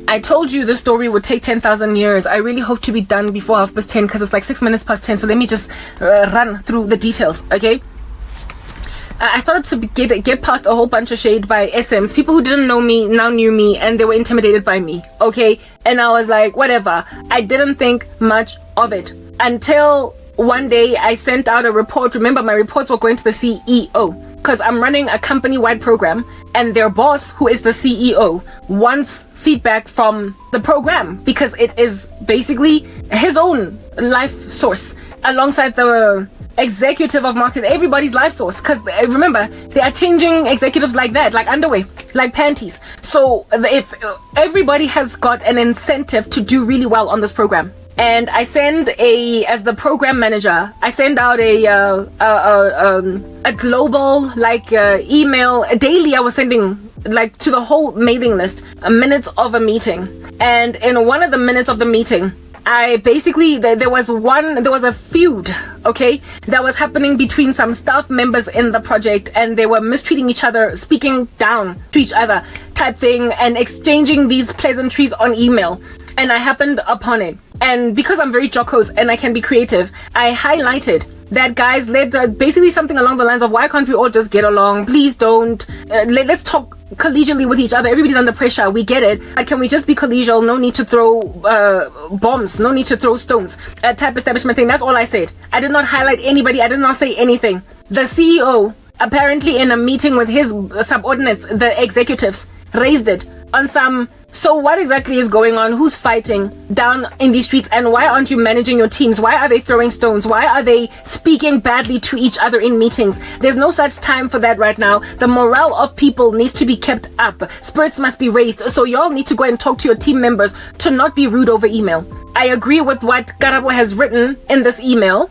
I told you the story would take 10,000 years. I really hope to be done before 10:30 because it's like 6 minutes past 10. So let me just run through the details, okay? I started to get past a whole bunch of shade by SMs. People who didn't know me now knew me, and they were intimidated by me, okay? And I was like, whatever. I didn't think much of it until one day I sent out a report. Remember, my reports were going to the CEO because I'm running a company-wide program, and their boss, who is the CEO, wants feedback from the program because it is basically his own life source alongside the executive of marketing, everybody's life source. Because remember, they are changing executives like that, like underwear, like panties. So if everybody has got an incentive to do really well on this program, and I send as the program manager, I send out a global email daily. I was sending to the whole mailing list minutes of a meeting, and in one of the minutes of the meeting, I basically, there was a feud, okay, that was happening between some staff members in the project, and they were mistreating each other, speaking down to each other type thing, and exchanging these pleasantries on email. And I happened upon it. And because I'm very jocose and I can be creative, I highlighted that, guys, basically something along the lines of, why can't we all just get along? Please don't. Let's talk collegially with each other. Everybody's under pressure. We get it. But can we just be collegial? No need to throw bombs. No need to throw stones. Type establishment thing. That's all I said. I did not highlight anybody. I did not say anything. The CEO, apparently in a meeting with his subordinates, the executives, raised it on some, so what exactly is going on? Who's fighting down in these streets? And why aren't you managing your teams? Why are they throwing stones? Why are they speaking badly to each other in meetings? There's no such time for that right now. The morale of people needs to be kept up. Spirits must be raised. So y'all need to go and talk to your team members to not be rude over email. I agree with what Karabo has written in this email.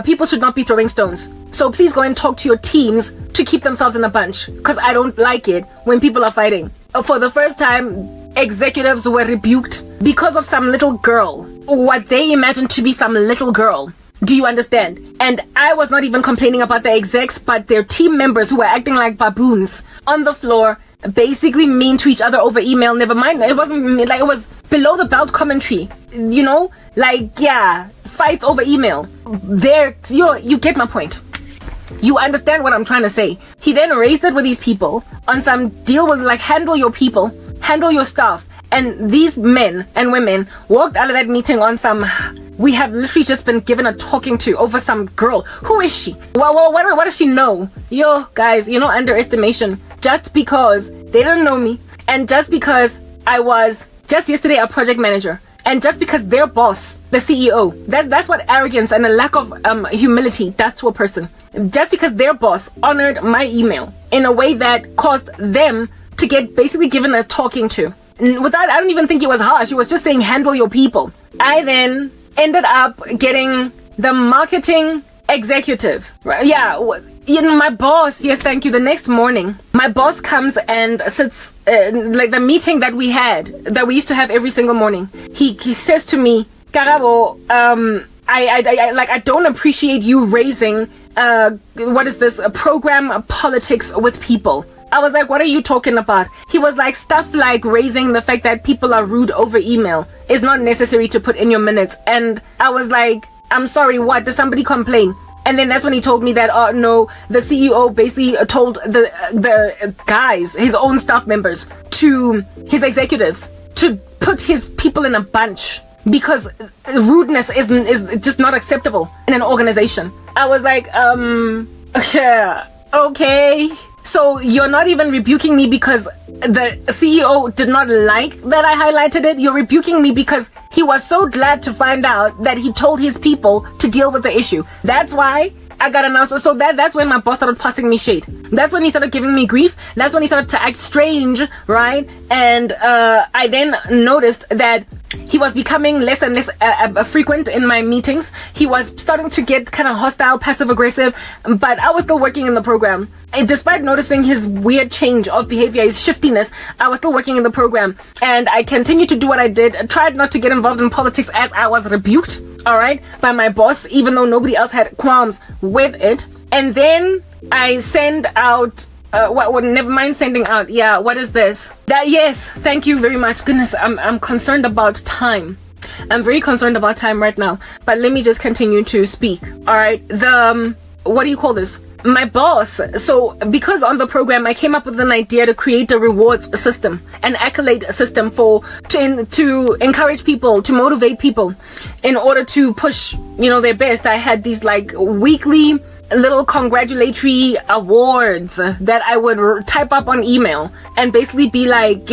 People should not be throwing stones. So please go and talk to your teams to keep themselves in a bunch, because I don't like it when people are fighting. For the first time, executives were rebuked because of some little girl, what they imagined to be some little girl. Do you understand? And I was not even complaining about the execs, but their team members who were acting like baboons on the floor, basically mean to each other over email. Never mind, it wasn't it was below the belt commentary, fights over email. You get my point. You understand what I'm trying to say. He then raised it with these people on some deal with handle your people, handle your staff. And these men and women walked out of that meeting on some, we have literally just been given a talking to over some girl. Who is she? Well, what does she know? Yo, guys, underestimation. Just because they didn't know me, and just because I was just yesterday a project manager, and just because their boss, the CEO, that's what arrogance and a lack of humility does to a person. Just because their boss honored my email in a way that caused them to get basically given a talking to. I don't even think it was harsh. It was just saying, handle your people. I then ended up getting the marketing executive. Yeah, my boss, yes, thank you. The next morning, my boss comes and sits, the meeting that we used to have every single morning. He says to me, Karabo, I don't appreciate you raising, what is this, a program politics with people. I was like, what are you talking about? He was like, stuff like raising the fact that people are rude over email is not necessary to put in your minutes. And I was like, I'm sorry, what? Did somebody complain? And then that's when he told me that, oh no, the CEO basically told the guys, his own staff members, to his executives, to put his people in a bunch because rudeness is just not acceptable in an organization. I was like, yeah, okay. So you're not even rebuking me because the CEO did not like that I highlighted it. You're rebuking me because he was so glad to find out that he told his people to deal with the issue. That's why I got announced. So that's when my boss started passing me shade. That's when he started giving me grief. That's when he started to act strange, right? And I then noticed that he was becoming less and less frequent in my meetings. He was starting to get kind of hostile, passive-aggressive, but I was still working in the program. And despite noticing his weird change of behavior, his shiftiness, I was still working in the program. And I continued to do what I did. I tried not to get involved in politics as I was rebuked, all right, by my boss, even though nobody else had qualms with it. And then I send out Never mind sending out. Yeah, what is this? Yes, thank you very much. Goodness, I'm concerned about time. I'm very concerned about time right now. But let me just continue to speak. All right. What do you call this? My boss. So because on the program, I came up with an idea to create a rewards system, an accolade system to encourage people, to motivate people in order to push, their best. I had these like weekly little congratulatory awards that I would type up on email and basically be like,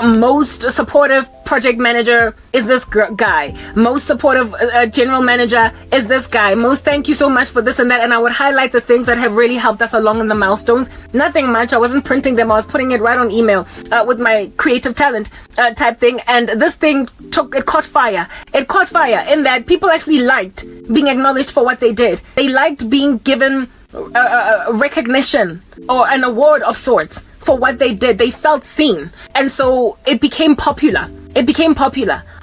most supportive project manager is this guy, most supportive general manager is this guy, most thank you so much for this and that, and I would highlight the things that have really helped us along in the milestones. Nothing much. I wasn't printing them. I was putting it right on email with my creative talent type thing, and this thing caught fire. It caught fire in that people actually liked being acknowledged for what they did. They liked being given recognition or an award of sorts for what they did. They felt seen, and so it became popular.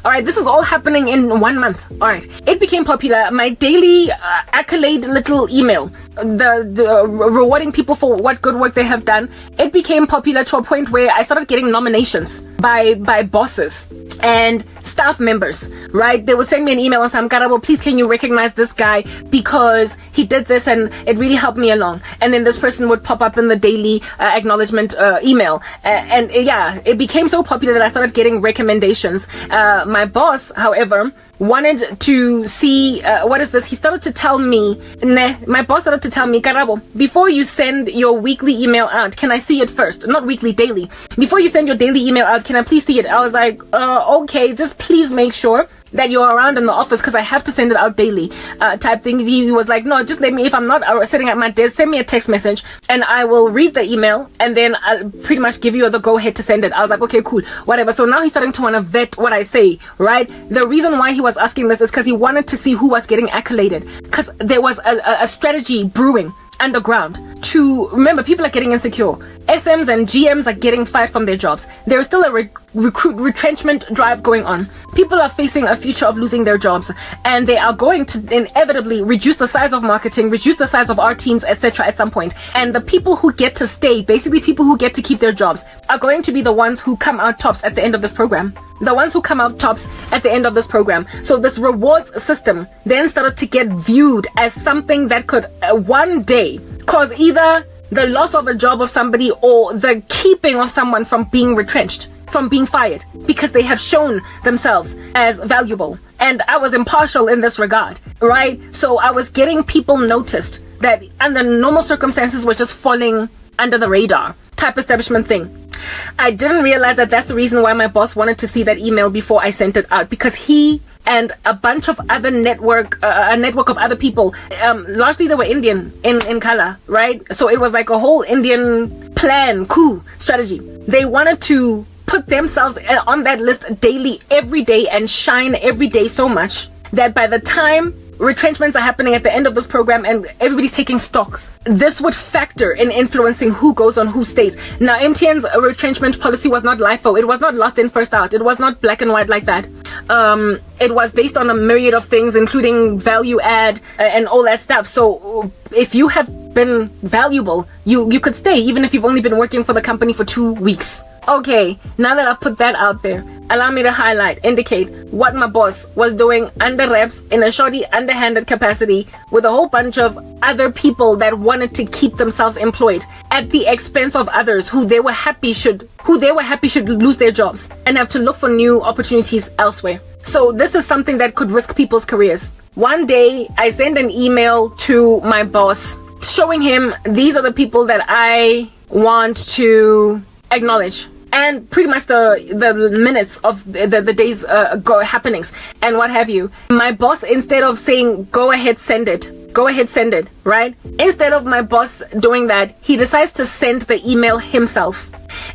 All right, this is all happening in 1 month. All right, it became popular. My daily accolade little email, the rewarding people for what good work they have done, it became popular to a point where I started getting nominations by bosses and staff members, right? They would send me an email and say, Karabo, please can you recognize this guy because he did this and it really helped me along. And then this person would pop up in the daily acknowledgement email. And it became so popular that I started getting recommendations. My boss, however, wanted to see, what is this? He started to tell me, my boss started to tell me, Karabo, before you send your weekly email out, can I see it first? Not weekly, daily. Before you send your daily email out, can I please see it? I was like, okay, just please make sure that you're around in the office because I have to send it out daily type thing. He was like, no, just let me, if I'm not sitting at my desk, send me a text message and I will read the email and then I'll pretty much give you the go ahead to send it. I was like, okay, cool, whatever. So now he's starting to want to vet what I say, right? The reason why he was asking this is because he wanted to see who was getting accoladed, because there was a strategy brewing underground to remember people are getting insecure. SMs and GMs are getting fired from their jobs. There's still a retrenchment drive going on. People are facing a future of losing their jobs, and they are going to inevitably reduce the size of marketing, reduce the size of our teams, etc. at some point. And the people who get to stay, basically people who get to keep their jobs, are going to be the ones who come out tops at the end of this program. The ones who come out tops at the end of this program. So this rewards system then started to get viewed as something that could one day cause either the loss of a job of somebody or the keeping of someone from being retrenched, from being fired, because they have shown themselves as valuable. And I was impartial in this regard, right? So I was getting people noticed that under normal circumstances were just falling under the radar type establishment thing. I didn't realize that that's the reason why my boss wanted to see that email before I sent it out, because he and a bunch of other a network of other people, largely they were Indian in color, right? So it was like a whole Indian plan, coup strategy. They wanted to put themselves on that list daily, every day, and shine every day so much that by the time retrenchments are happening at the end of this program and everybody's taking stock, this would factor in influencing who goes on, who stays. Now, MTN's retrenchment policy was not LIFO. It was not last in, first out. It was not black and white like that. It was based on a myriad of things, including value add and all that stuff. So if you have been valuable, you could stay, even if you've only been working for the company for 2 weeks. Okay, now that I've put that out there, allow me to indicate what my boss was doing under reps in a shoddy, underhanded capacity with a whole bunch of other people that wanted to keep themselves employed at the expense of others who they were happy should lose their jobs and have to look for new opportunities elsewhere. So this is something that could risk people's careers. One day, I sent an email to my boss showing him these are the people that I want to acknowledge, and pretty much the minutes of the day's happenings and what have you. My boss, instead of saying go ahead send it, right? Instead of my boss doing that, he decides to send the email himself,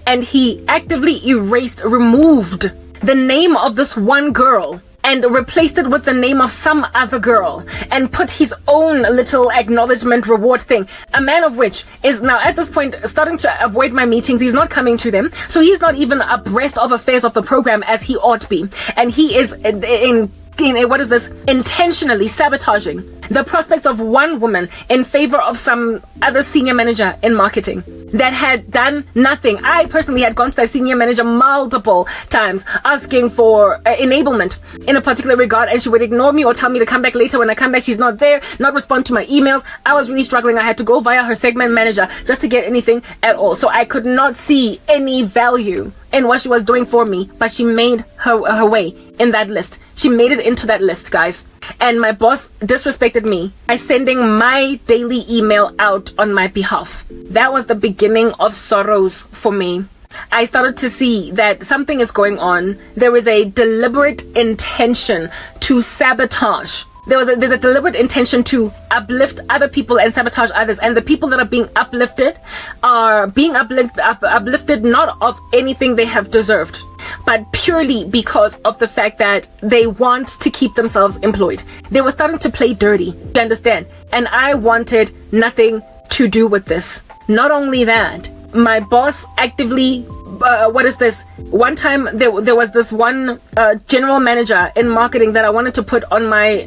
and he actively removed the name of this one girl and replaced it with the name of some other girl and put his own little acknowledgement reward thing. A man of which is now at this point starting to avoid my meetings. He's not coming to them. So he's not even abreast of affairs of the program as he ought to be. And he is intentionally sabotaging The prospects of one woman in favor of some other senior manager in marketing that had done nothing. I personally had gone to that senior manager multiple times asking for enablement in a particular regard, and she would ignore me or tell me to come back later. When I come back, she's not there, not respond to my emails. I was really struggling. I had to go via her segment manager just to get anything at all. So I could not see any value in what she was doing for me, but she made her way in that list. She made it into that list, guys. And my boss disrespected me by sending my daily email out on my behalf. That was the beginning of sorrows for me. I started to see that something is going on. There is a deliberate intention to sabotage. There's a deliberate intention to uplift other people and sabotage others. And the people that are being uplifted are being uplifted not of anything they have deserved, but purely because of the fact that they want to keep themselves employed. They were starting to play dirty, you understand? And I wanted nothing to do with this. Not only that, my boss actively one time there was this one general manager in marketing that I wanted to put on my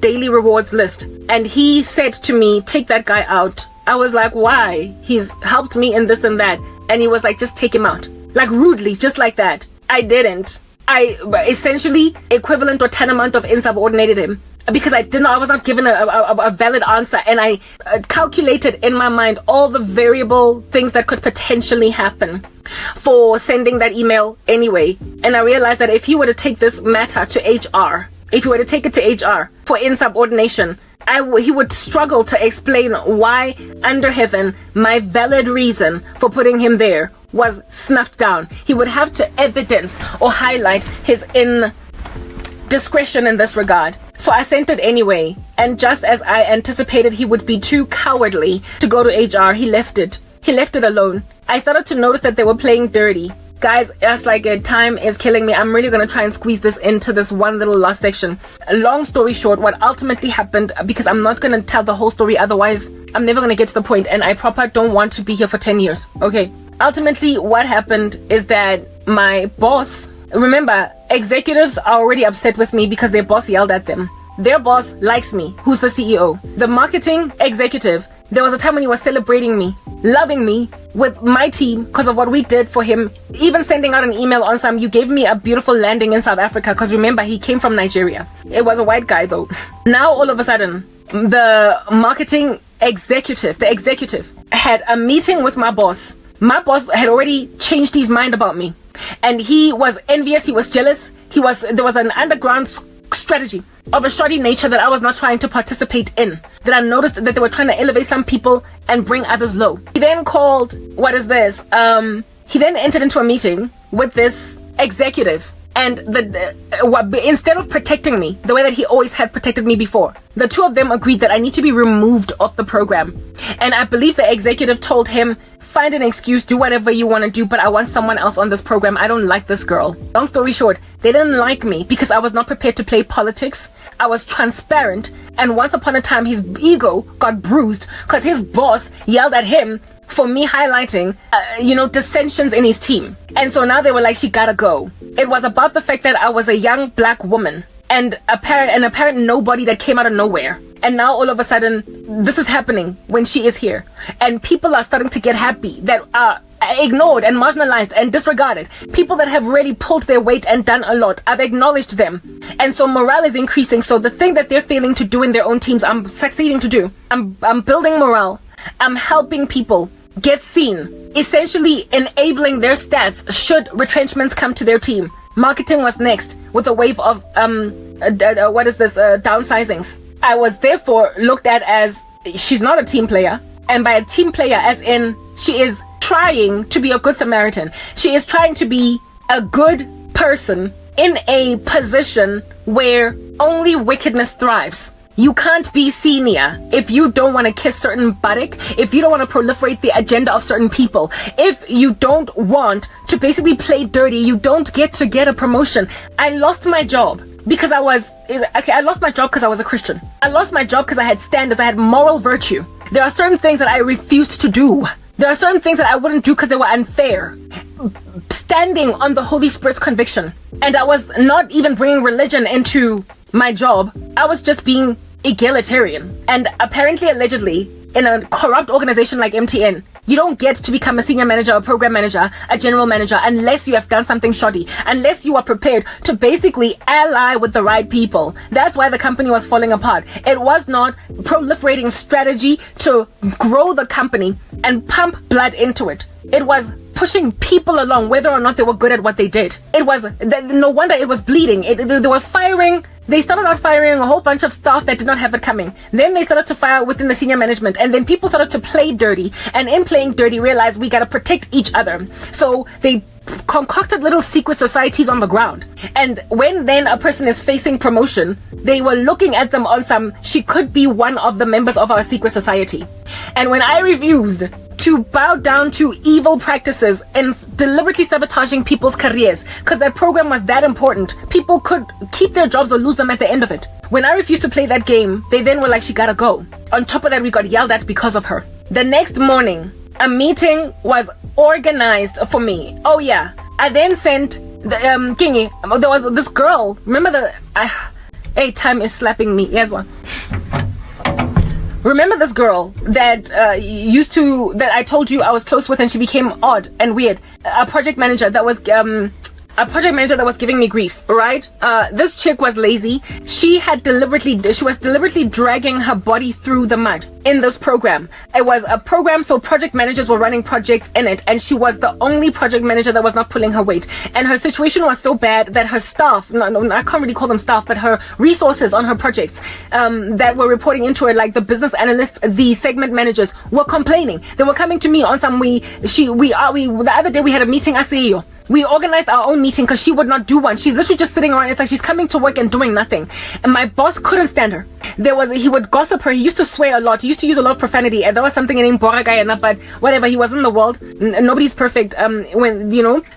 daily rewards list, and he said to me, take that guy out. I was like, why? He's helped me in this and that. And he was like, just take him out, like rudely, just like that. I didn't. I essentially equivalent or tantamount of insubordinated him, because I was not given a valid answer, and I calculated in my mind all the variable things that could potentially happen for sending that email anyway. And I realized that if he were to take this matter to HR, if he were to take it to HR for insubordination, he would struggle to explain why under heaven my valid reason for putting him there was snuffed down. He would have to evidence or highlight his indiscretion in this regard. So I sent it anyway, and just as I anticipated he would be too cowardly to go to HR, he left it. He left it alone. I started to notice that they were playing dirty. Guys, it's like time is killing me. I'm really going to try and squeeze this into this one little last section. Long story short, what ultimately happened, because I'm not going to tell the whole story, otherwise I'm never going to get to the point, and I proper don't want to be here for 10 years. Okay. Ultimately, what happened is that my boss, remember, executives are already upset with me because their boss yelled at them. Their boss likes me, who's the CEO. The marketing executive, there was a time when he was celebrating me, loving me with my team because of what we did for him, even sending out an email on some, you gave me a beautiful landing in South Africa, because remember, he came from Nigeria. It was a white guy though. Now all of a sudden, the marketing executive, the executive, had a meeting with my boss. My boss had already changed his mind about me, and he was envious, he was jealous, there was an underground strategy of a shoddy nature that I was not trying to participate in, that I noticed that they were trying to elevate some people and bring others low. He then called, he then entered into a meeting with this executive, and instead of protecting me the way that he always had protected me before, the two of them agreed that I need to be removed off the program. And I believe the executive told him, find an excuse, do whatever you want to do, but I want someone else on this program. I don't like this girl. Long story short, they didn't like me because I was not prepared to play politics. I was transparent, and once upon a time his ego got bruised because his boss yelled at him for me highlighting dissensions in his team. And so now they were like, she gotta go. It was about the fact that I was a young black woman and an apparent nobody that came out of nowhere. And now all of a sudden, this is happening when she is here. And people are starting to get happy that are ignored and marginalized and disregarded. People that have really pulled their weight and done a lot. I've acknowledged them. And so morale is increasing. So the thing that they're failing to do in their own teams, I'm succeeding to do. I'm building morale. I'm helping people get seen. Essentially enabling their stats should retrenchments come to their team. Marketing was next with a wave of downsizings. I was therefore looked at as she's not a team player, and by a team player as in she is trying to be a good Samaritan. She is trying to be a good person in a position where only wickedness thrives. You can't be senior if you don't want to kiss certain buttock, if you don't want to proliferate the agenda of certain people, if you don't want to basically play dirty, you don't get to get a promotion. I lost my job because I lost my job because I was a Christian. I lost my job because I had standards, I had moral virtue. There are certain things that I refused to do. There are certain things that I wouldn't do because they were unfair. Standing on the Holy Spirit's conviction. And I was not even bringing religion into my job. I was just being egalitarian. And apparently, allegedly, in a corrupt organization like MTN, you don't get to become a senior manager, a program manager, a general manager, unless you have done something shoddy, unless you are prepared to basically ally with the right people. That's why the company was falling apart. It was not proliferating strategy to grow the company and pump blood into it. It was pushing people along, whether or not they were good at what they did. It was, no wonder it was bleeding. They were firing. They started out firing a whole bunch of staff that did not have it coming. Then they started to fire within the senior management. And then people started to play dirty. And in playing dirty, realized we got to protect each other. So they concocted little secret societies on the ground. And when then a person is facing promotion, they were looking at them on some, she could be one of the members of our secret society. And when I refused to bow down to evil practices and deliberately sabotaging people's careers, because that program was that important, people could keep their jobs or lose them at the end of it. When I refused to play that game, they then were like, she gotta go. On top of that, we got yelled at because of her. The next morning, a meeting was organized for me. Oh yeah, I then sent the Kingy. There was this girl. Remember hey, time is slapping me. Here's one. Remember this girl that that I told you I was close with, and she became odd and weird. A project manager that was giving me grief, right? This chick was lazy. She was deliberately dragging her body through the mud in this program. It was a program, so project managers were running projects in it, and she was the only project manager that was not pulling her weight. And her situation was so bad that her staff, I can't really call them staff, but her resources on her projects that were reporting into her, like the business analysts, the segment managers, were complaining. They were coming to me on some, the other day we had a meeting, I see you. We organized our own meeting because she would not do one. She's literally just sitting around. It's like she's coming to work and doing nothing. And my boss couldn't stand her. He would gossip her. He used to swear a lot. He used to use a lot of profanity. And there was something in Boragayana, but whatever. He was in the world. Nobody's perfect. When,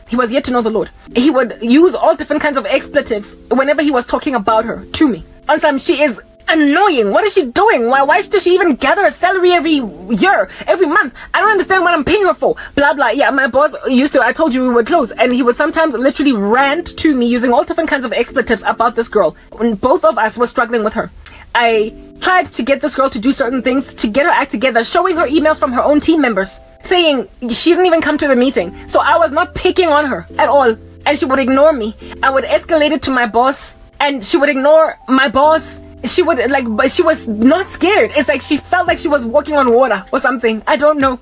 he was yet to know the Lord. He would use all different kinds of expletives whenever he was talking about her to me. On some, she is annoying. What is she doing? Why does she even gather a salary every year, every month? I don't understand what I'm paying her for. Blah blah. Yeah, my boss I told you we were close, and he would sometimes literally rant to me using all different kinds of expletives about this girl. When both of us were struggling with her, I tried to get this girl to do certain things, to get her act together, showing her emails from her own team members saying she didn't even come to the meeting. So I was not picking on her at all, and she would ignore me. I would escalate it to my boss, and she would ignore my boss. She would but she was not scared. It's like she felt like she was walking on water or something. I don't know.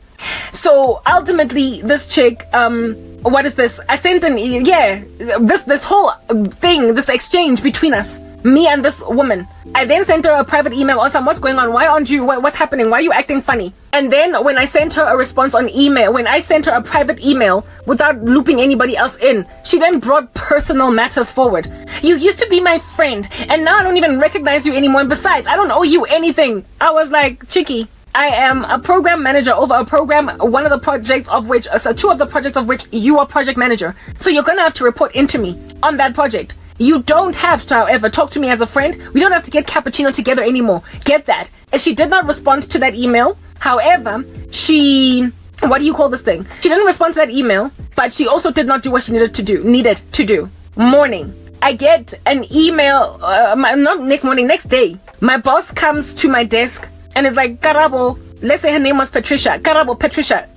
So ultimately, this chick, what is this? I sent this whole thing, this exchange between us, me and this woman. I then sent her a private email. Awesome, what's going on? Why aren't you? What's happening? Why are you acting funny? And then when I sent her a response on email, when I sent her a private email without looping anybody else in, she then brought personal matters forward. You used to be my friend, and now I don't even recognize you anymore. And besides, I don't owe you anything. I was like, Chicky, I am a program manager over a program, one of the projects of which, two of the projects of which you are project manager. So you're gonna have to report into me on that project. You don't have to, however, talk to me as a friend. We don't have to get cappuccino together anymore. Get that? And she did not respond to that email. However, she didn't respond to that email, but she also did not do what she needed to do. Morning. I get an email, not next morning, next day. My boss comes to my desk and is like, Karabo, let's say her name was Patricia. Karabo, Patricia,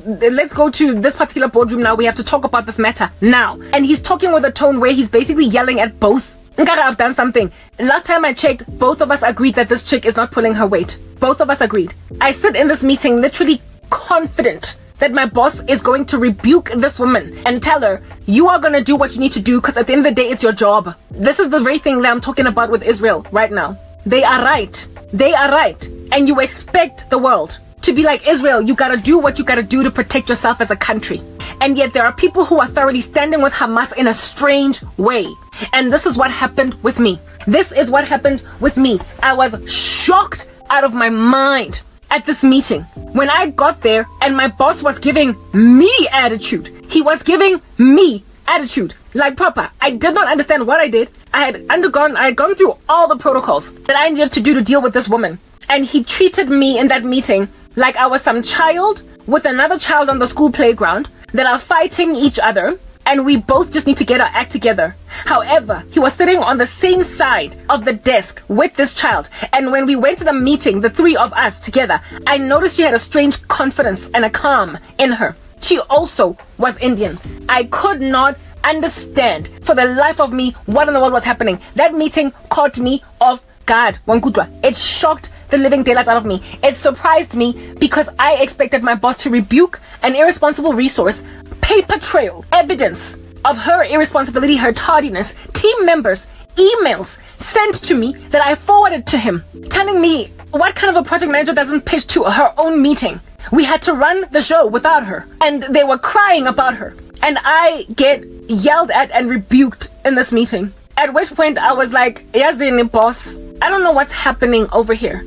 let's go to this particular boardroom now. We have to talk about this matter now. And he's talking with a tone where he's basically yelling at both. Nkara, I've done something. Last time I checked, both of us agreed that this chick is not pulling her weight. Both of us agreed. I sit in this meeting literally confident that my boss is going to rebuke this woman and tell her, you are going to do what you need to do, because at the end of the day, it's your job. This is the very thing that I'm talking about with Israel right now. They are right. They are right. And you expect the world to be like, Israel, you gotta do what you gotta do to protect yourself as a country. And yet there are people who are thoroughly standing with Hamas in a strange way. And this is what happened with me. This is what happened with me. I was shocked out of my mind at this meeting. When I got there and my boss was giving me attitude. He was giving me attitude. Like proper. I did not understand what I did. I had gone through all the protocols that I needed to do to deal with this woman. And he treated me in that meeting like I was some child with another child on the school playground that are fighting each other. and we both just need to get our act together. However, he was sitting on the same side of the desk with this child, and when we went to the meeting, the three of us together, I noticed she had a strange confidence and a calm in her. She also was Indian. I could not understand for the life of me what in the world was happening. That meeting caught me off guard. It shocked the living daylights out of me. It surprised me because I expected my boss to rebuke an irresponsible resource, paper trail, evidence of her irresponsibility, her tardiness, team members, emails sent to me that I forwarded to him, telling me what kind of a project manager doesn't pitch to her own meeting. We had to run the show without her, and they were crying about her. And I get yelled at and rebuked in this meeting. At which point I was like, Yazini boss, I don't know what's happening over here.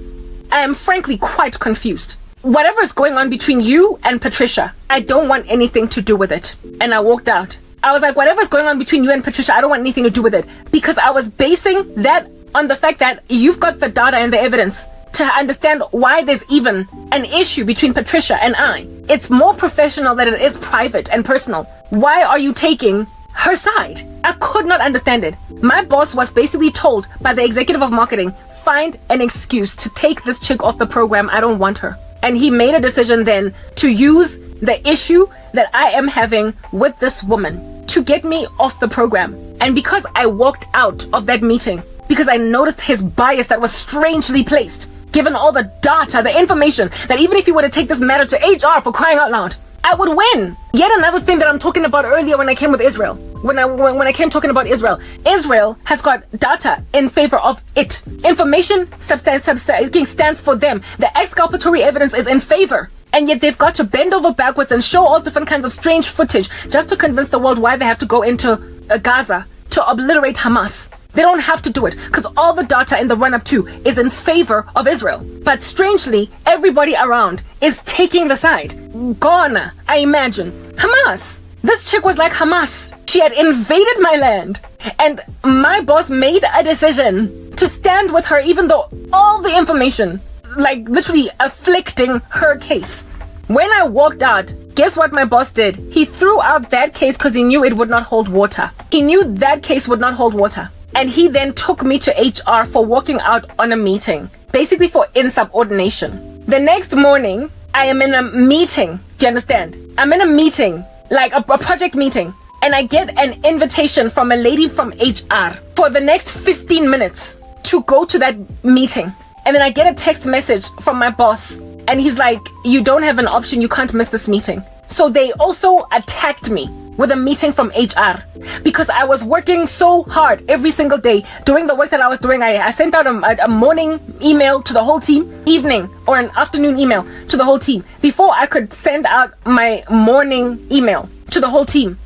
I am frankly quite confused. Whatever is going on between you and Patricia, I don't want anything to do with it. And I walked out. I was like, whatever's going on between you and Patricia, I don't want anything to do with it. Because I was basing that on the fact that you've got the data and the evidence to understand why there's even an issue between Patricia and I. It's more professional than it is private and personal. Why are you taking her side? I could not understand it. My boss was basically told by the executive of marketing, find an excuse to take this chick off the program. I don't want her. And he made a decision then to use the issue that I am having with this woman to get me off the program. And because I walked out of that meeting, because I noticed his bias that was strangely placed, given all the data, the information, that even if he were to take this matter to HR, for crying out loud, I would win. Yet another thing that I'm talking about earlier when I came with Israel. When I came talking about Israel. Israel has got data in favor of it. Information stands for them. The exculpatory evidence is in favor. And yet they've got to bend over backwards and show all different kinds of strange footage just to convince the world why they have to go into Gaza to obliterate Hamas. They don't have to do it because all the data in the run-up to is in favor of Israel. But strangely, everybody around is taking the side. Ghana, I imagine. Hamas. This chick was like Hamas. She had invaded my land. And my boss made a decision to stand with her even though all the information, like literally afflicting her case. When I walked out, guess what my boss did? He threw out that case because he knew it would not hold water. He knew that case would not hold water. And he then took me to HR for walking out on a meeting, basically for insubordination. The next morning, I am in a meeting. Do you understand? I'm in a meeting, like a project meeting, and I get an invitation from a lady from HR for the next 15 minutes to go to that meeting. And then I get a text message from my boss, and he's like, you don't have an option, you can't miss this meeting. So they also attacked me with a meeting from HR because I was working so hard every single day doing the work that I was doing. I sent out a morning email to the whole team, evening or an afternoon email to the whole team before I could send out my morning email to the whole team.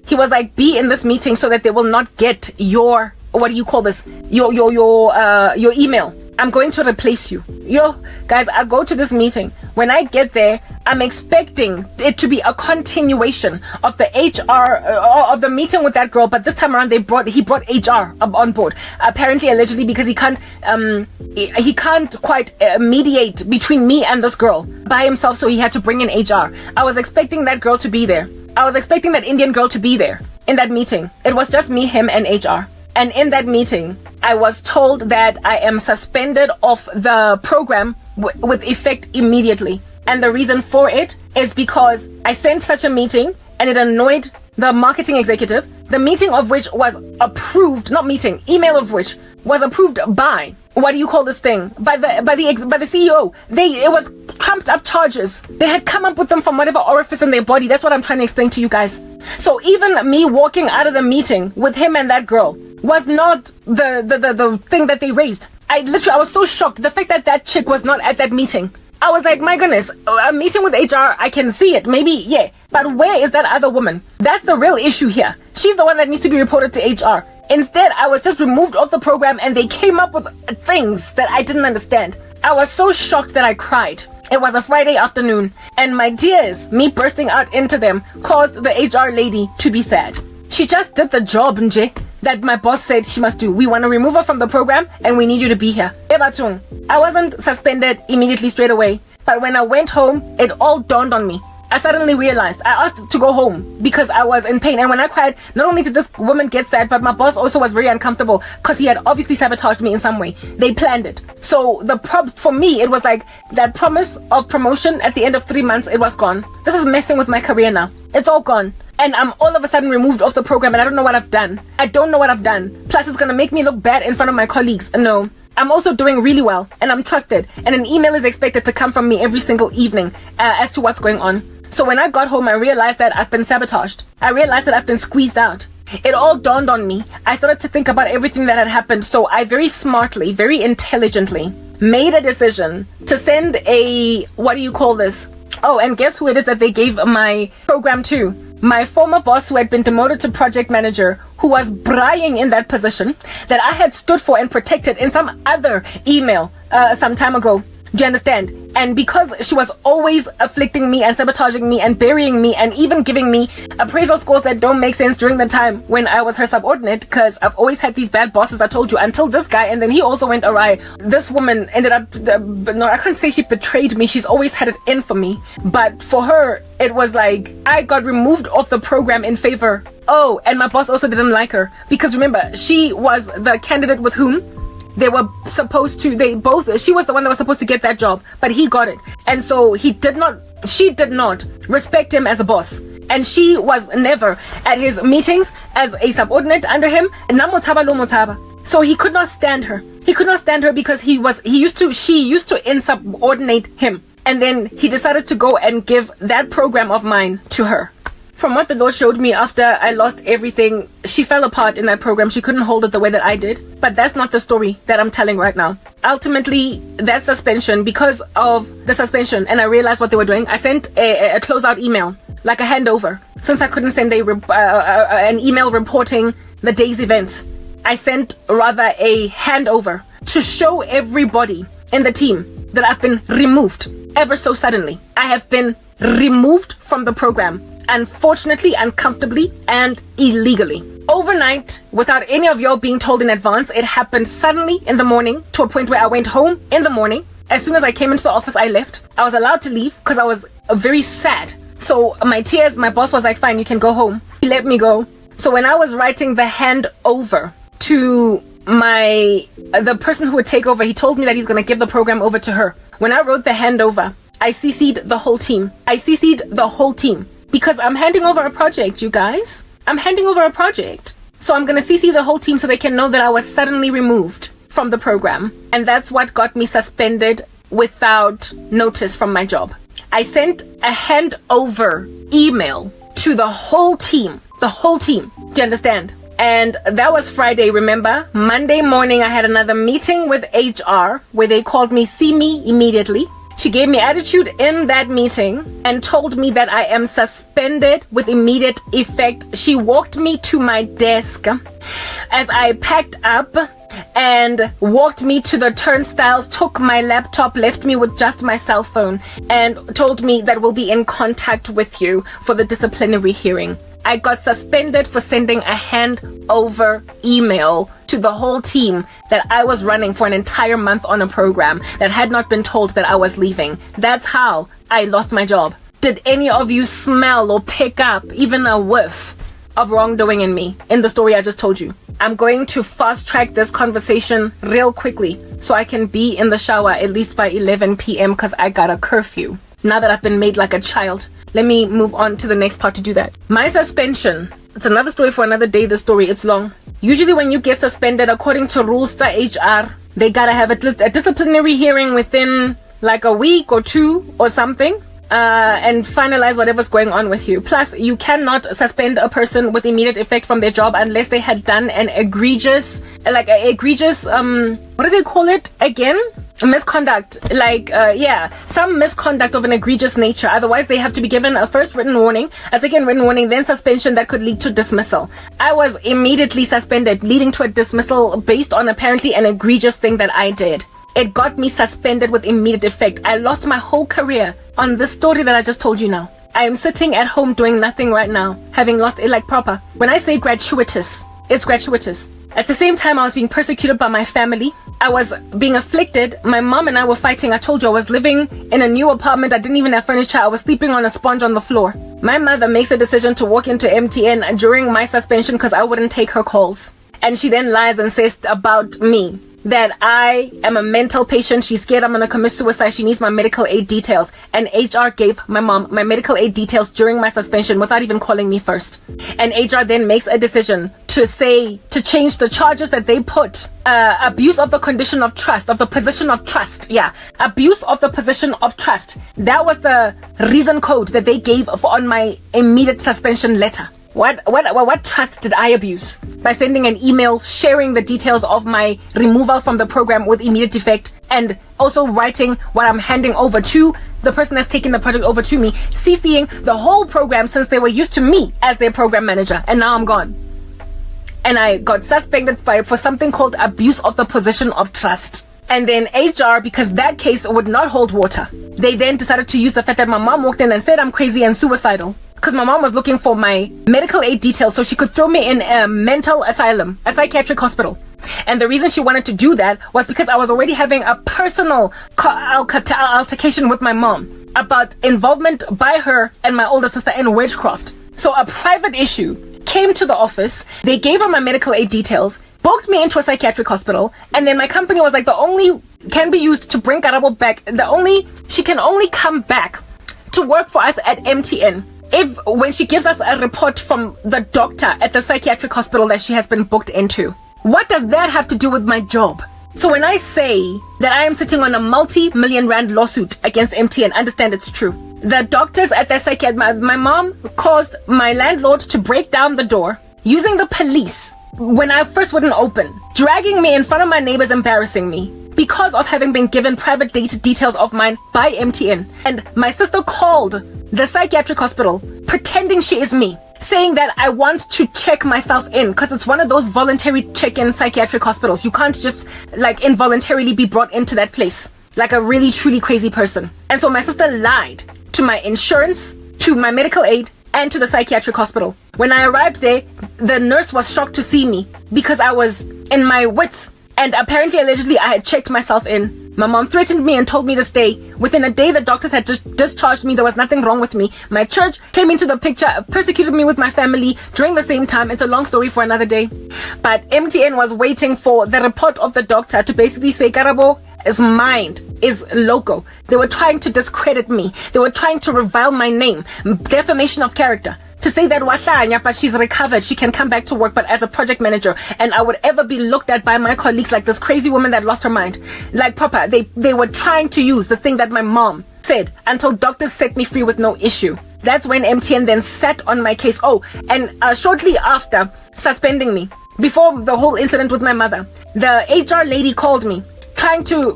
He was like, be in this meeting so that they will not get your, what do you call this? Your email. I'm going to replace you. Guys, I go to this meeting. When I get there, I'm expecting it to be a continuation of the HR, of the meeting with that girl. But this time around, he brought HR on board. Apparently, allegedly, because he can't quite mediate between me and this girl by himself. So he had to bring in HR. I was expecting that girl to be there. I was expecting that Indian girl to be there in that meeting. It was just me, him, and HR. And in that meeting, I was told that I am suspended off the program with effect immediately. And the reason for it is because I sent such a meeting and it annoyed the marketing executive, the meeting of which was approved, email of which was approved by, what do you call this thing? By the CEO. It was trumped up charges. They had come up with them from whatever orifice in their body. That's what I'm trying to explain to you guys. So even me walking out of the meeting with him and that girl was not the thing that they raised. I was so shocked. The fact that that chick was not at that meeting. I was like, my goodness, a meeting with HR, I can see it. Maybe, yeah. But where is that other woman? That's the real issue here. She's the one that needs to be reported to HR. Instead, I was just removed off the program and they came up with things that I didn't understand. I was so shocked that I cried. It was a Friday afternoon and my tears, me bursting out into them, caused the HR lady to be sad. She just did the job, Nje, that my boss said she must do. We want to remove her from the program and we need you to be here. I wasn't suspended immediately straight away. But when I went home, it all dawned on me I suddenly realized I asked to go home because I was in pain. And when I cried, not only did this woman get sad, but my boss also was very uncomfortable because he had obviously sabotaged me in some way. They planned it. So for me, it was like that promise of promotion at the end of 3 months, it was gone. This is messing with my career now. It's all gone. And I'm all of a sudden removed off the program and I don't know what I've done. I don't know what I've done. Plus, it's going to make me look bad in front of my colleagues. No. I'm also doing really well and I'm trusted. And an email is expected to come from me every single evening as to what's going on. So when I got home, I realized that I've been sabotaged. I realized that I've been squeezed out. It all dawned on me. I started to think about everything that had happened. So I very smartly, very intelligently made a decision to send what do you call this? Oh, and guess who it is that they gave my program to? My former boss who had been demoted to project manager, who was bragging in that position that I had stood for and protected in some other email some time ago. Do you understand? And because she was always afflicting me and sabotaging me and burying me and even giving me appraisal scores that don't make sense during the time when I was her subordinate, because I've always had these bad bosses, I told you, until this guy, and then he also went awry. This woman ended up, no, I can't say she betrayed me. She's always had it in for me. But for her, it was like I got removed off the program in favor. Oh, and my boss also didn't like her because remember, she was the candidate with whom they were supposed to, she was the one that was supposed to get that job, but he got it. And so she did not respect him as a boss. And she was never at his meetings as a subordinate under him. So he could not stand her. He could not stand her because she used to insubordinate him. And then he decided to go and give that program of mine to her. From what the Lord showed me after I lost everything, she fell apart in that program. She couldn't hold it the way that I did. But that's not the story that I'm telling right now. Ultimately, that suspension, because of the suspension, and I realized what they were doing, I sent a closeout email, like a handover. Since I couldn't send an email reporting the day's events, I sent rather a handover to show everybody in the team that I've been removed ever so suddenly. I have been removed from the program. Unfortunately, uncomfortably, and illegally. Overnight, without any of y'all being told in advance, it happened suddenly in the morning to a point where I went home in the morning. As soon as I came into the office, I left. I was allowed to leave because I was very sad. So my boss was like, fine, you can go home. He let me go. So when I was writing the handover to the person who would take over, he told me that he's going to give the program over to her. When I wrote the handover, I CC'd the whole team. Because I'm handing over a project, you guys. I'm handing over a project. So I'm going to CC the whole team so they can know that I was suddenly removed from the program. And that's what got me suspended without notice from my job. I sent a handover email to the whole team. The whole team. Do you understand? And that was Friday, remember? Monday morning, I had another meeting with HR where they called me, see me immediately. She gave me attitude in that meeting and told me that I am suspended with immediate effect. She walked me to my desk as I packed up and walked me to the turnstiles, took my laptop, left me with just my cell phone, and told me that we'll be in contact with you for the disciplinary hearing. I got suspended for sending a handover email to the whole team that I was running for an entire month on a program that had not been told that I was leaving. That's how I lost my job. Did any of you smell or pick up even a whiff of wrongdoing in me in the story I just told you? I'm going to fast track this conversation real quickly so I can be in the shower at least by 11 p.m. because I got a curfew. Now that I've been made like a child, let me move on to the next part to do that. My suspension, it's another story for another day. The story, it's long. Usually when you get suspended, according to rules to HR, they gotta have a disciplinary hearing within like a week or two or something, and finalize whatever's going on with you. Plus, you cannot suspend a person with immediate effect from their job unless they had done an egregious, what do they call it again? Misconduct, some misconduct of an egregious nature. Otherwise, they have to be given a first written warning, a second written warning, then suspension that could lead to dismissal. I was immediately suspended, leading to a dismissal based on apparently an egregious thing that I did. It got me suspended with immediate effect. I lost my whole career on this story that I just told you now. I am sitting at home doing nothing right now, having lost it like proper. When I say gratuitous, it's gratuitous. At the same time, I was being persecuted by my family. I was being afflicted. My mom and I were fighting. I told you I was living in a new apartment. I didn't even have furniture. I was sleeping on a sponge on the floor. My mother makes a decision to walk into MTN during my suspension because I wouldn't take her calls. And she then lies and says about me that I am a mental patient. She's scared I'm going to commit suicide. She needs my medical aid details. And HR gave my mom my medical aid details during my suspension without even calling me first. And HR then makes a decision to change the charges that they put. Abuse of the condition of trust, of the position of trust. Yeah. Abuse of the position of trust. That was the reason code that they gave on my immediate suspension letter. What trust did I abuse? By sending an email sharing the details of my removal from the program with immediate effect, and also writing what I'm handing over to the person that's taking the project over to me, CCing the whole program since they were used to me as their program manager, and now I'm gone. And I got suspended for something called abuse of the position of trust. And then HR, because that case would not hold water, they then decided to use the fact that my mom walked in and said I'm crazy and suicidal. Because my mom was looking for my medical aid details so she could throw me in a mental asylum, a psychiatric hospital. And the reason she wanted to do that was because I was already having a personal altercation with my mom about involvement by her and my older sister in witchcraft. So a private issue came to the office. They gave her my medical aid details, booked me into a psychiatric hospital, and then my company was like, the only can be used to bring Karabo back. She can only come back to work for us at MTN when she gives us a report from the doctor at the psychiatric hospital that she has been booked into. What does that have to do with my job? So when I say that I am sitting on a multi-million rand lawsuit against MTN, understand it's true. The doctors at the psychiatric, my mom caused my landlord to break down the door using the police when I first wouldn't open, dragging me in front of my neighbors, embarrassing me because of having been given private details of mine by MTN. And my sister called the psychiatric hospital pretending she is me, saying that I want to check myself in because it's one of those voluntary check-in psychiatric hospitals. You can't just involuntarily be brought into that place like a really truly crazy person. And so my sister lied to my insurance, to my medical aid, and to the psychiatric hospital. When I arrived there, the nurse was shocked to see me because I was in my wits. And apparently, allegedly, I had checked myself in. My mom threatened me and told me to stay. Within a day, the doctors had just discharged me. There was nothing wrong with me. My church came into the picture, persecuted me with my family during the same time. It's a long story for another day. But MTN was waiting for the report of the doctor to basically say, Karabo's mind is loco. They were trying to discredit me. They were trying to revile my name. Defamation of character. To say that Wahlanya, but she's recovered, she can come back to work, but as a project manager, and I would ever be looked at by my colleagues like this crazy woman that lost her mind. Like proper, they were trying to use the thing that my mom said until doctors set me free with no issue. That's when MTN then sat on my case. Oh, and shortly after suspending me, before the whole incident with my mother, the HR lady called me, trying to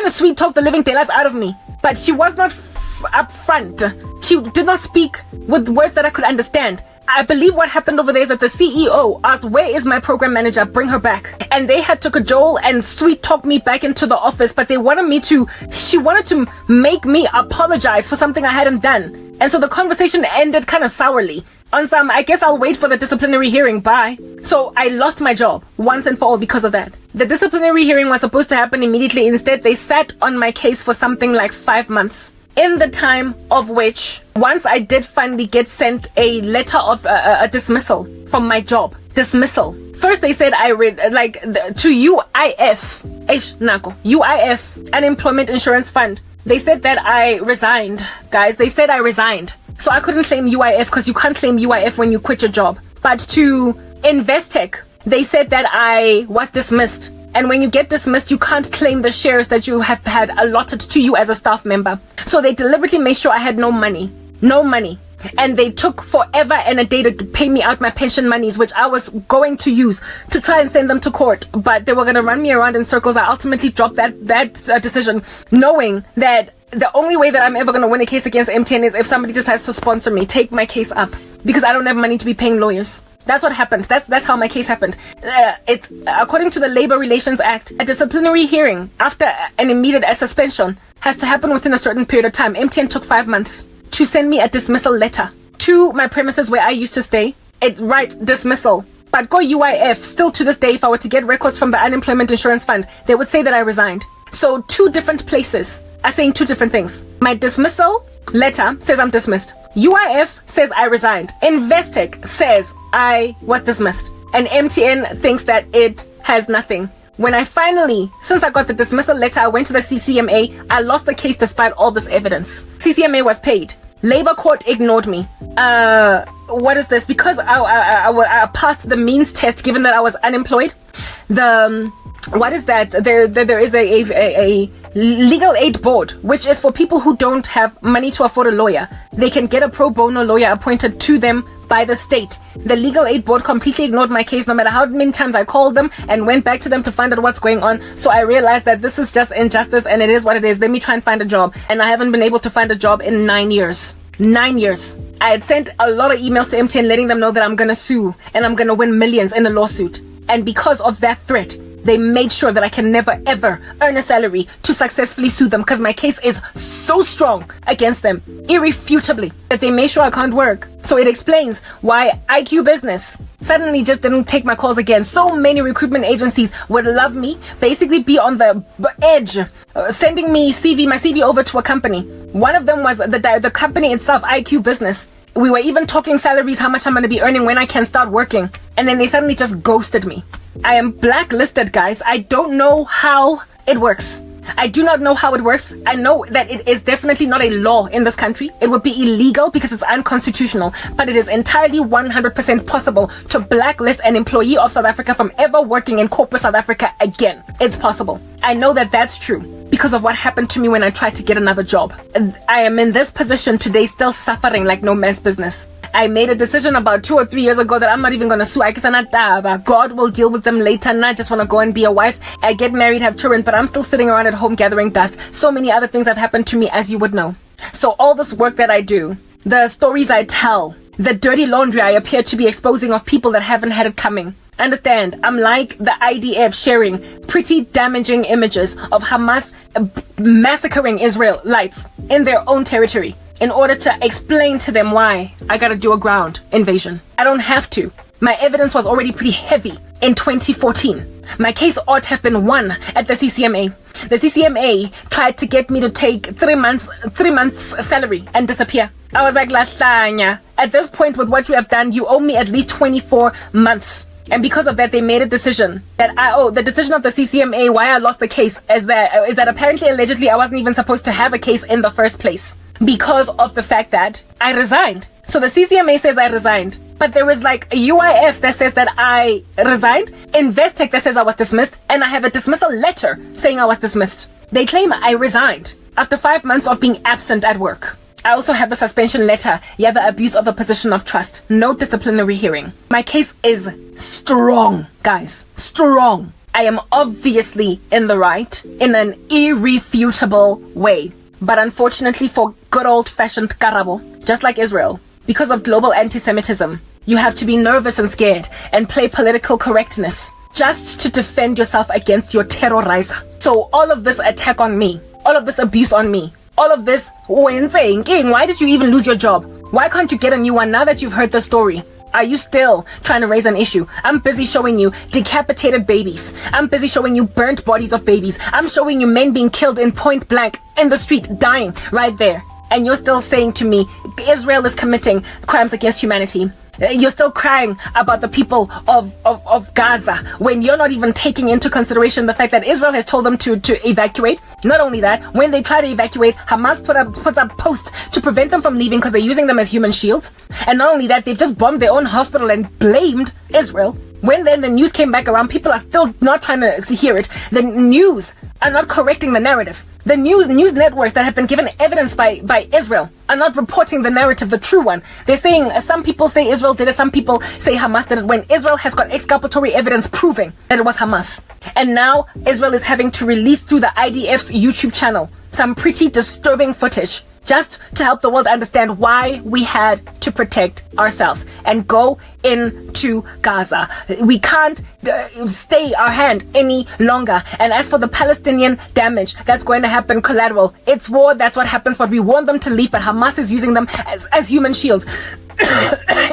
sweet talk the living daylights out of me, but she was not upfront. She did not speak with words that I could understand. I believe what happened over there is that the CEO asked, where is my program manager? Bring her back. And they had to cajole and sweet talk me back into the office, but she wanted to make me apologize for something I hadn't done. And so the conversation ended kind of sourly. On some, I guess I'll wait for the disciplinary hearing. Bye. So I lost my job once and for all because of that. The disciplinary hearing was supposed to happen immediately. Instead, they sat on my case for something like 5 months. In the time of which, once I did finally get sent a letter of a dismissal from my job. Dismissal. First they said I read to UIF, Unemployment Insurance Fund. They said that I resigned. Guys, they said I resigned. So I couldn't claim UIF because you can't claim UIF when you quit your job. But to Investec, they said that I was dismissed. And when you get dismissed, you can't claim the shares that you have had allotted to you as a staff member. So they deliberately made sure I had no money. No money. And they took forever and a day to pay me out my pension monies, which I was going to use to try and send them to court. But they were going to run me around in circles. I ultimately dropped that decision, knowing that the only way that I'm ever going to win a case against MTN is if somebody decides to sponsor me, take my case up. Because I don't have money to be paying lawyers. That's what happened. That's how my case happened. It's according to the Labor Relations Act, a disciplinary hearing after an immediate suspension has to happen within a certain period of time. MTN took 5 months to send me a dismissal letter to my premises where I used to stay. It writes dismissal. But go UIF, still to this day, if I were to get records from the Unemployment Insurance Fund, they would say that I resigned. So 2 different places are saying 2 different things. My dismissal letter says I'm dismissed. UIF says I resigned. Investec says I was dismissed. And MTN thinks that it has nothing. When I finally, since I got the dismissal letter, I went to the CCMA. I lost the case despite all this evidence. CCMA was paid. Labor court ignored me. What is this? Because I passed the means test, given that I was unemployed. What is that? There is a legal aid board, which is for people who don't have money to afford a lawyer. They can get a pro bono lawyer appointed to them by the state. The legal aid board completely ignored my case, no matter how many times I called them and went back to them to find out what's going on. So I realized that this is just injustice, and it is what it is. Let me try and find a job. And I haven't been able to find a job in 9 years. 9 years. I had sent a lot of emails to MTN letting them know that I'm gonna sue and I'm gonna win millions in a lawsuit. And because of that threat, they made sure that I can never ever earn a salary to successfully sue them, because my case is so strong against them, irrefutably, that they made sure I can't work. So it explains why IQ Business suddenly just didn't take my calls again. So many recruitment agencies would love me, basically be on the edge, sending me my CV over to a company. One of them was the company itself, IQ Business. We were even talking salaries, how much I'm going to be earning when I can start working. And then they suddenly just ghosted me. I am blacklisted, guys. I don't know how it works. I do not know how it works. I know that it is definitely not a law in this country. It would be illegal because it's unconstitutional. But it is entirely 100% possible to blacklist an employee of South Africa from ever working in corporate South Africa again. It's possible. I know that that's true because of what happened to me when I tried to get another job. I am in this position today, still suffering like no man's business. I made a decision about 2 or 3 years ago that I'm not even going to sue. God will deal with them later, and I just want to go and be a wife. I get married, have children, but I'm still sitting around at home gathering dust. So many other things have happened to me, as you would know. So all this work that I do, the stories I tell, the dirty laundry I appear to be exposing of people that haven't had it coming. Understand, I'm like the IDF sharing pretty damaging images of Hamas massacring Israelites in their own territory, in order to explain to them why I gotta do a ground invasion. I don't have to. My evidence was already pretty heavy in 2014. My case ought to have been won at the CCMA. The CCMA tried to get me to take 3 months salary and disappear. I was like, Lasagna, at this point with what you have done, you owe me at least 24 months. And because of that, they made a decision that the decision of the CCMA, why I lost the case, is that apparently, allegedly, I wasn't even supposed to have a case in the first place because of the fact that I resigned. So the CCMA says I resigned, but there was like a UIF that says that I resigned, Investec that says I was dismissed, and I have a dismissal letter saying I was dismissed. They claim I resigned after 5 months of being absent at work. I also have the suspension letter, the abuse of the position of trust, no disciplinary hearing. My case is strong, guys, strong. I am obviously in the right in an irrefutable way. But unfortunately for good old-fashioned Karabo, just like Israel, because of global anti-Semitism, you have to be nervous and scared and play political correctness just to defend yourself against your terrorizer. So all of this attack on me, all of this abuse on me, all of this, why did you even lose your job? Why can't you get a new one now that you've heard the story? Are you still trying to raise an issue? I'm busy showing you decapitated babies. I'm busy showing you burnt bodies of babies. I'm showing you men being killed in point blank in the street, dying right there. And you're still saying to me, Israel is committing crimes against humanity. You're still crying about the people of Gaza when you're not even taking into consideration the fact that Israel has told them to evacuate. Not only that, when they try to evacuate, Hamas puts up posts to prevent them from leaving because they're using them as human shields. And not only that, they've just bombed their own hospital and blamed Israel. When then the news came back around, people are still not trying to hear it. The news are not correcting the narrative. The news networks that have been given evidence by Israel are not reporting the narrative, the true one. They're saying, some people say Israel did it, some people say Hamas did it, when Israel has got exculpatory evidence proving that it was Hamas. And now Israel is having to release through the IDF's YouTube channel some pretty disturbing footage just to help the world understand why we had to protect ourselves and go into Gaza. We can't stay our hand any longer. And as for the Palestinian damage that's going to happen, collateral, it's war, that's what happens, but we want them to leave, but Hamas is using them as human shields.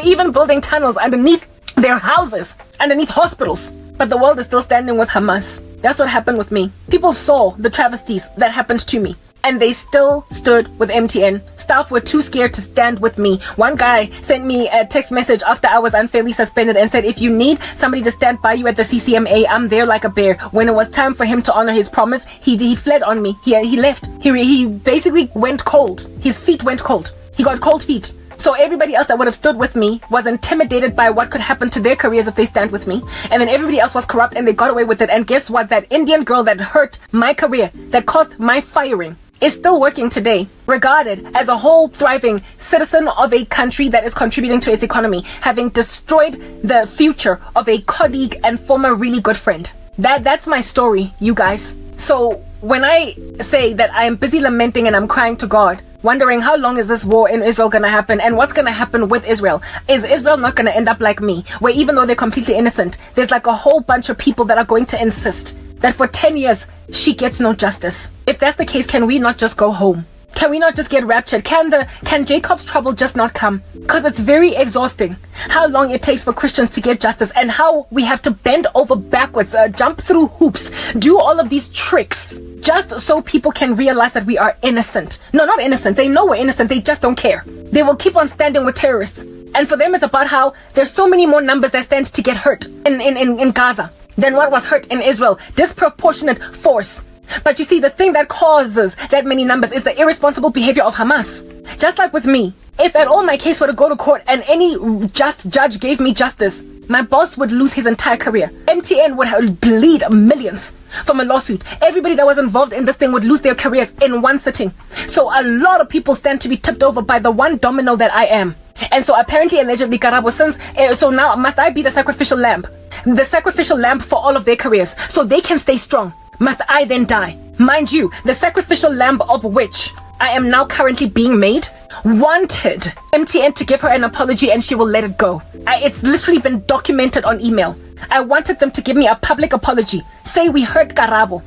Even building tunnels underneath their houses, underneath hospitals. But the world is still standing with Hamas. That's what happened with me. People saw the travesties that happened to me, and they still stood with MTN. Staff were too scared to stand with me. One guy sent me a text message after I was unfairly suspended and said, if you need somebody to stand by you at the CCMA, I'm there like a bear. When it was time for him to honor his promise, he fled on me. He left. He basically went cold. His feet went cold. He got cold feet. So everybody else that would have stood with me was intimidated by what could happen to their careers if they stand with me. And then everybody else was corrupt and they got away with it. And guess what? That Indian girl that hurt my career, that caused my firing, is still working today, regarded as a whole thriving citizen of a country that is contributing to its economy, having destroyed the future of a colleague and former really good friend. That's my story, you guys. So when I say that I am busy lamenting and I'm crying to God, wondering how long is this war in Israel going to happen and what's going to happen with Israel? Is Israel not going to end up like me, where even though they're completely innocent, there's like a whole bunch of people that are going to insist that for 10 years she gets no justice? If that's the case, can we not just go home? Can we not just get raptured? Can Jacob's trouble just not come? Because it's very exhausting how long it takes for Christians to get justice and how we have to bend over backwards, jump through hoops, do all of these tricks just so people can realize that we are innocent. No, not innocent. They know we're innocent. They just don't care. They will keep on standing with terrorists. And for them, it's about how there's so many more numbers that stand to get hurt in Gaza than what was hurt in Israel. Disproportionate force. But you see, the thing that causes that many numbers is the irresponsible behavior of Hamas. Just like with me, if at all my case were to go to court and any just judge gave me justice, my boss would lose his entire career. MTN would bleed millions from a lawsuit. Everybody that was involved in this thing would lose their careers in one sitting. So a lot of people stand to be tipped over by the one domino that I am. And so apparently, allegedly, Karabo, so now must I be the sacrificial lamb? The sacrificial lamb for all of their careers, so they can stay strong. Must I then die? Mind you, the sacrificial lamb of which I am now currently being made wanted MTN to give her an apology and she will let it go. It's literally been documented on email. I wanted them to give me a public apology. Say we hurt Karabo.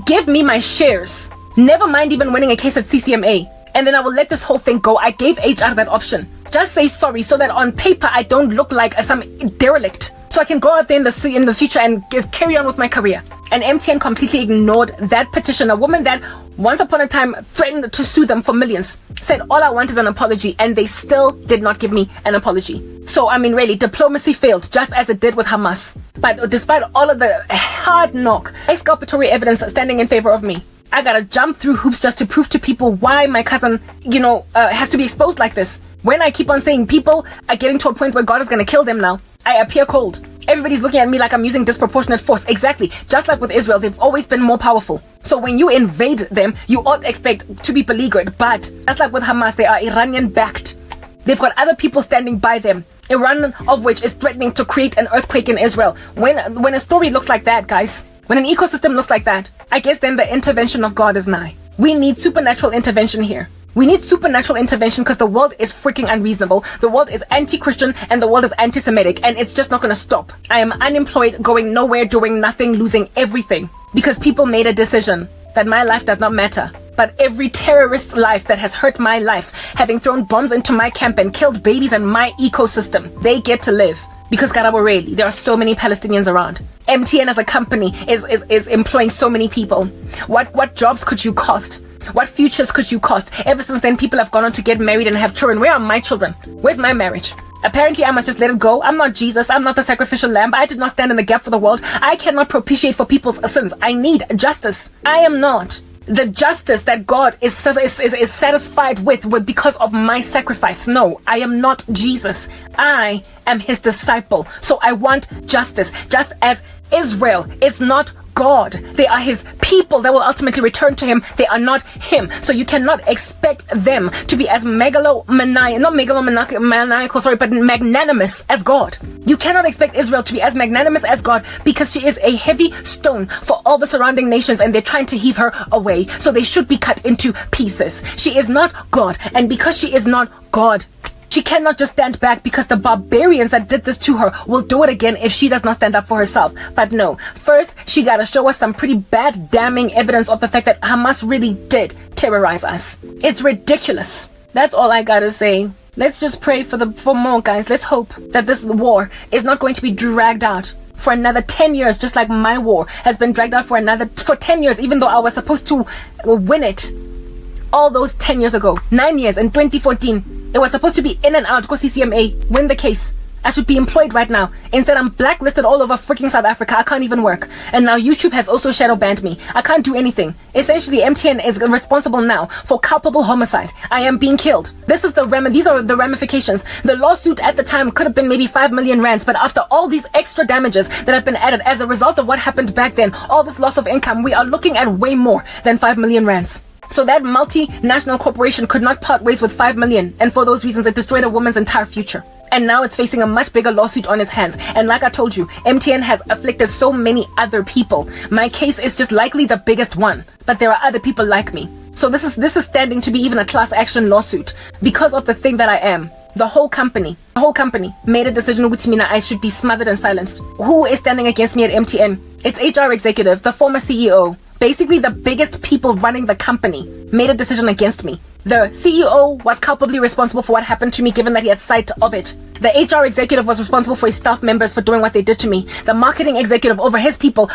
Give me my shares. Never mind even winning a case at CCMA. And then I will let this whole thing go. I gave HR that option. Just say sorry so that on paper I don't look like some derelict. So I can go out there in the future and just carry on with my career. And MTN completely ignored that petition. A woman that once upon a time threatened to sue them for millions said, all I want is an apology. And they still did not give me an apology. So, I mean, really, diplomacy failed just as it did with Hamas. But despite all of the hard knock, exculpatory evidence standing in favor of me, I gotta jump through hoops just to prove to people why my cousin, has to be exposed like this. When I keep on saying people are getting to a point where God is gonna kill them now, I appear cold. Everybody's looking at me like I'm using disproportionate force. Exactly. Just like with Israel, they've always been more powerful. So when you invade them, you ought expect to be beleaguered. But just like with Hamas, they are Iranian-backed. They've got other people standing by them. Iran, of which is threatening to create an earthquake in Israel. When a story looks like that, guys, when an ecosystem looks like that, I guess then the intervention of God is nigh. We need supernatural intervention here. We need supernatural intervention because the world is freaking unreasonable. The world is anti-Christian and the world is anti-Semitic, and it's just not going to stop. I am unemployed, going nowhere, doing nothing, losing everything because people made a decision that my life does not matter. But every terrorist's life that has hurt my life, having thrown bombs into my camp and killed babies and my ecosystem, they get to live. Because Karabo, really, there are so many Palestinians around. MTN as a company is employing so many people. What jobs could you cost? What futures could you cost? Ever since then, people have gone on to get married and have children. Where are my children? Where's my marriage? Apparently, I must just let it go. I'm not Jesus. I'm not the sacrificial lamb. I did not stand in the gap for the world. I cannot propitiate for people's sins. I need justice. I am not the justice that God is satisfied with because of my sacrifice. No, I am not Jesus. I am his disciple. So I want justice. Just as Israel is not God. They are his people that will ultimately return to him. They are not him. So you cannot expect them to be as magnanimous as God. You cannot expect Israel to be as magnanimous as God because she is a heavy stone for all the surrounding nations and they're trying to heave her away. So they should be cut into pieces. She is not God. And because she is not God, she cannot just stand back because the barbarians that did this to her will do it again if she does not stand up for herself. But no, first she gotta show us some pretty bad damning evidence of the fact that Hamas really did terrorize us. It's ridiculous. That's all I gotta say. Let's just pray for more, guys. Let's hope that this war is not going to be dragged out for another 10 years, just like my war has been dragged out for 10 years, even though I was supposed to win it all those 10 years ago. 9 years in 2014. It was supposed to be in and out, go CCMA, win the case. I should be employed right now. Instead, I'm blacklisted all over freaking South Africa. I can't even work. And now YouTube has also shadow banned me. I can't do anything. Essentially, MTN is responsible now for culpable homicide. I am being killed. These are the ramifications. The lawsuit at the time could have been maybe 5 million rands, but after all these extra damages that have been added as a result of what happened back then, all this loss of income, we are looking at way more than 5 million rands. So that multinational corporation could not part ways with 5 million, and for those reasons it destroyed a woman's entire future. And now it's facing a much bigger lawsuit on its hands. And like I told you, MTN has afflicted so many other people. My case is just likely the biggest one, but there are other people like me. So this is standing to be even a class action lawsuit because of the thing that I am. The whole company made a decision with me. I should be smothered and silenced. Who is standing against me at MTN? It's HR executive, the former CEO. Basically, the biggest people running the company made a decision against me. The CEO was culpably responsible for what happened to me, given that he had sight of it. The HR executive was responsible for his staff members for doing what they did to me. The marketing executive over his people.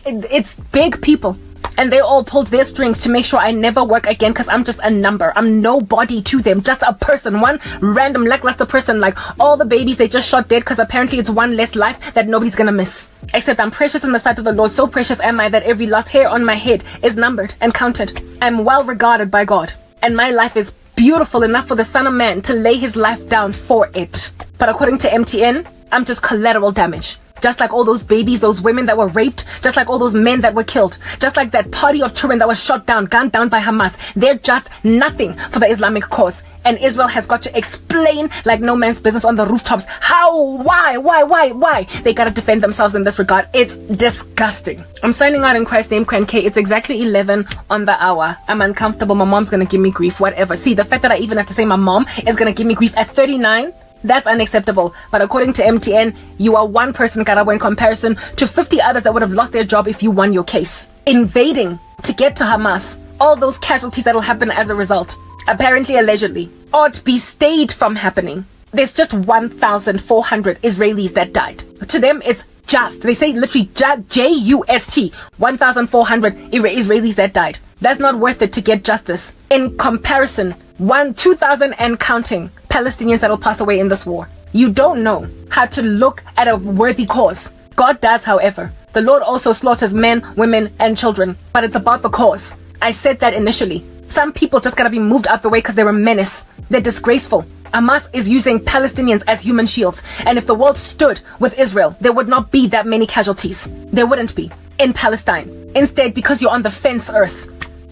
It's big people. And they all pulled their strings to make sure I never work again because I'm just a number. I'm nobody to them, just a person, one random lackluster person, like all the babies they just shot dead because apparently it's one less life that nobody's gonna miss. Except I'm precious in the sight of the Lord. So precious am I that every last hair on my head is numbered and counted. I'm well regarded by God. And my life is beautiful enough for the Son of Man to lay his life down for it. But according to MTN, I'm just collateral damage. Just like all those babies, those women that were raped, just like all those men that were killed, just like that party of children that was shot down, gunned down by Hamas. They're just nothing for the Islamic cause. And Israel has got to explain like no man's business on the rooftops. How? Why? They gotta defend themselves in this regard. It's disgusting. I'm signing out in Christ's name, Kwen K. It's exactly 11 on the hour. I'm uncomfortable. My mom's gonna give me grief, whatever. See, the fact that I even have to say my mom is gonna give me grief at 39, that's unacceptable. But according to MTN, you are one person, Karabo, in comparison to 50 others that would have lost their job if you won your case. Invading to get to Hamas. All those casualties that will happen as a result. Apparently, allegedly. Or to be stayed from happening. There's just 1,400 Israelis that died. To them, it's just. They say literally J-U-S-T. 1,400 Israelis that died. That's not worth it to get justice. In comparison, 2,000 and counting Palestinians that will pass away in this war. You don't know how to look at a worthy cause. God does, however. The Lord also slaughters men, women, and children. But it's about the cause. I said that initially. Some people just gotta be moved out the way because they're a menace. They're disgraceful. Hamas is using Palestinians as human shields. And if the world stood with Israel, there would not be that many casualties. There wouldn't be. In Palestine. Instead, because you're on the fence earth.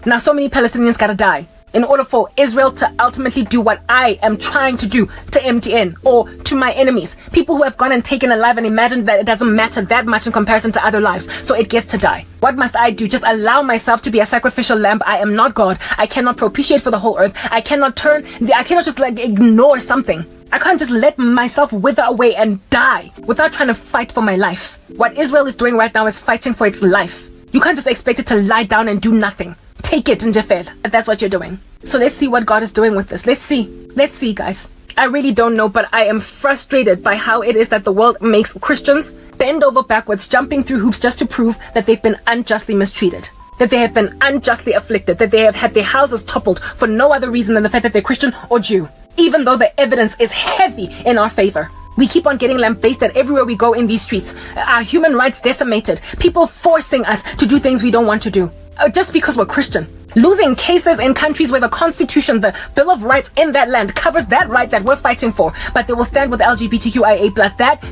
Now so many Palestinians gotta die in order for Israel to ultimately do what I am trying to do to MTN or to my enemies. People who have gone and taken a life and imagined that it doesn't matter that much in comparison to other lives, so it gets to die. What must I do? Just allow myself to be a sacrificial lamb? I am not God. I cannot propitiate for the whole earth. I cannot just ignore something. I can't just let myself wither away and die without trying to fight for my life. What Israel is doing right now is fighting for its life. You can't just expect it to lie down and do nothing. Take it, Njefel. That's what you're doing. So let's see what God is doing with this. Let's see, guys. I really don't know, but I am frustrated by how it is that the world makes Christians bend over backwards, jumping through hoops just to prove that they've been unjustly mistreated, that they have been unjustly afflicted, that they have had their houses toppled for no other reason than the fact that they're Christian or Jew, even though the evidence is heavy in our favor. We keep on getting lambasted everywhere we go in these streets. Our human rights decimated. People forcing us to do things we don't want to do. Just because we're Christian. Losing cases in countries where the Constitution, the Bill of Rights in that land covers that right that we're fighting for. But they will stand with LGBTQIA+.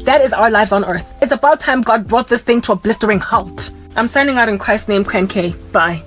That is our lives on earth. It's about time God brought this thing to a blistering halt. I'm signing out in Christ's name, Kwen K. Bye.